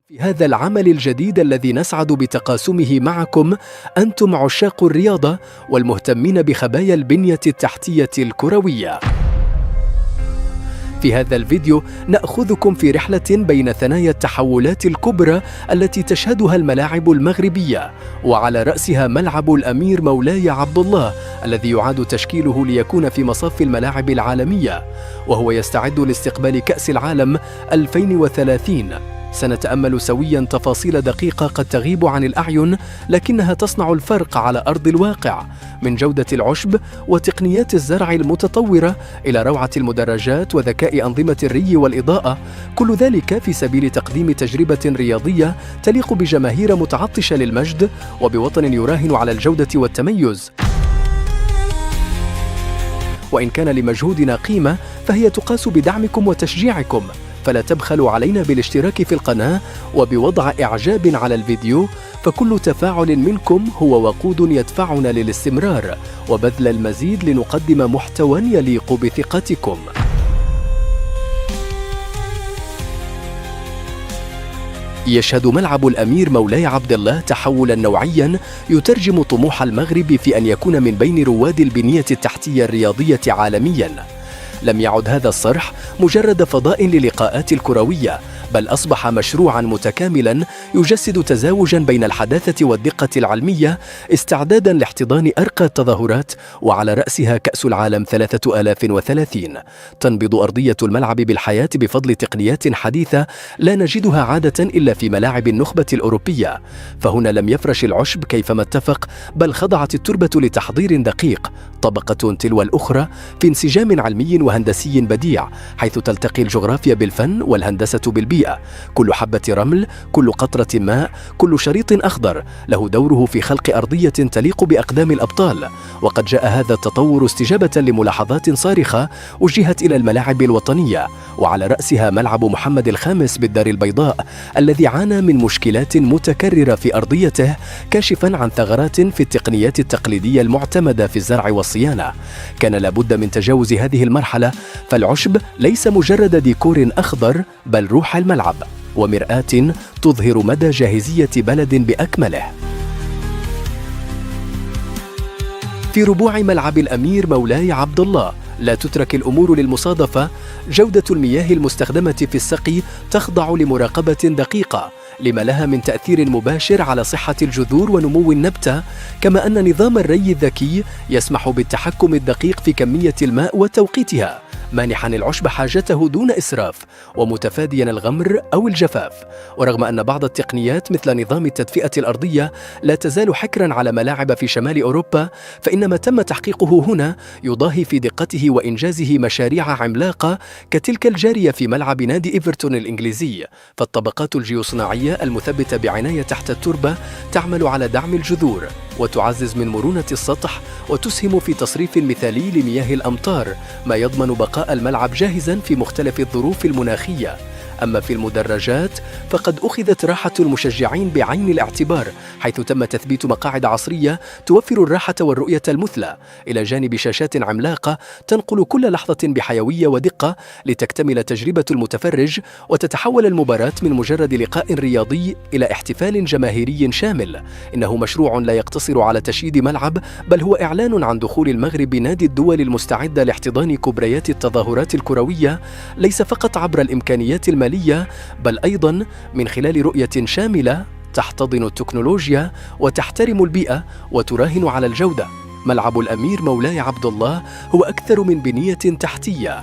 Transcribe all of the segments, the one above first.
في هذا العمل الجديد الذي نسعد بتقاسمه معكم أنتم عشاق الرياضة والمهتمين بخبايا البنية التحتية الكروية. في هذا الفيديو نأخذكم في رحلة بين ثنايا التحولات الكبرى التي تشهدها الملاعب المغربية، وعلى رأسها ملعب الأمير مولاي عبد الله الذي يعاد تشكيله ليكون في مصاف الملاعب العالمية، وهو يستعد لاستقبال كأس العالم 2030. سنتأمل سويا تفاصيل دقيقة قد تغيب عن الأعين لكنها تصنع الفرق على أرض الواقع، من جودة العشب وتقنيات الزرع المتطورة إلى روعة المدرجات وذكاء أنظمة الري والإضاءة، كل ذلك في سبيل تقديم تجربة رياضية تليق بجماهير متعطشة للمجد وبوطن يراهن على الجودة والتميز. وإن كان لمجهودنا قيمة فهي تقاس بدعمكم وتشجيعكم، فلا تبخلوا علينا بالاشتراك في القناة وبوضع إعجاب على الفيديو، فكل تفاعل منكم هو وقود يدفعنا للاستمرار وبذل المزيد لنقدم محتوى يليق بثقتكم. يشهد ملعب الأمير مولاي عبد الله تحولا نوعيا يترجم طموح المغرب في أن يكون من بين رواد البنية التحتية الرياضية عالميا. لم يعد هذا الصرح مجرد فضاء للقاءات الكروية، بل أصبح مشروعا متكاملا يجسد تزاوجا بين الحداثة والدقة العلمية، استعدادا لاحتضان أرقى التظاهرات وعلى رأسها كأس العالم 3030. تنبض أرضية الملعب بالحياة بفضل تقنيات حديثة لا نجدها عادة إلا في ملاعب النخبة الأوروبية، فهنا لم يفرش العشب كيفما اتفق، بل خضعت التربة لتحضير دقيق طبقة تلو الأخرى في انسجام علمي وهندسي بديع، حيث تلتقي الجغرافيا بالفن والهندسة بالبيئة. كل حبة رمل، كل قطرة ماء، كل شريط أخضر له دوره في خلق أرضية تليق بأقدام الأبطال. وقد جاء هذا التطور استجابة لملاحظات صارخة وجهت إلى الملاعب الوطنية، وعلى رأسها ملعب محمد الخامس بالدار البيضاء الذي عانى من مشكلات متكررة في أرضيته، كاشفا عن ثغرات في التقنيات التقليدية المعتمدة في الزرع والصيانة. كان لابد من تجاوز هذه المرحلة، فالعشب ليس مجرد ديكور أخضر بل روح الملعب ومرآة تظهر مدى جاهزية بلد بأكمله. في ربوع ملعب الأمير مولاي عبد الله لا تترك الأمور للمصادفة، جودة المياه المستخدمة في السقي تخضع لمراقبة دقيقة لما لها من تأثير مباشر على صحة الجذور ونمو النبتة، كما أن نظام الري الذكي يسمح بالتحكم الدقيق في كمية الماء وتوقيتها، مانحا العشب حاجته دون إسراف ومتفاديا الغمر أو الجفاف. ورغم أن بعض التقنيات مثل نظام التدفئة الأرضية لا تزال حكرا على ملاعب في شمال أوروبا، فإن ما تم تحقيقه هنا يضاهي في دقته وإنجازه مشاريع عملاقة كتلك الجارية في ملعب نادي إيفرتون الإنجليزي. فالطبقات الجيوصناعية المثبتة بعناية تحت التربة تعمل على دعم الجذور وتعزز من مرونة السطح وتسهم في تصريف مثالي لمياه الأمطار، ما يضمن بقاء الملعب جاهزا في مختلف الظروف المناخية. أما في المدرجات فقد أخذت راحة المشجعين بعين الاعتبار، حيث تم تثبيت مقاعد عصرية توفر الراحة والرؤية المثلى، إلى جانب شاشات عملاقة تنقل كل لحظة بحيوية ودقة لتكتمل تجربة المتفرج وتتحول المباراة من مجرد لقاء رياضي إلى احتفال جماهيري شامل. إنه مشروع لا يقتصر على تشييد ملعب، بل هو إعلان عن دخول المغرب نادي الدول المستعدة لاحتضان كبريات التظاهرات الكروية، ليس فقط عبر الإمكانيات المالية بل أيضا من خلال رؤية شاملة تحتضن التكنولوجيا وتحترم البيئة وتراهن على الجودة. ملعب الأمير مولاي عبد الله هو أكثر من بنية تحتية،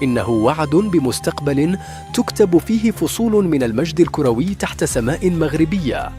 إنه وعد بمستقبل تكتب فيه فصول من المجد الكروي تحت سماء مغربية.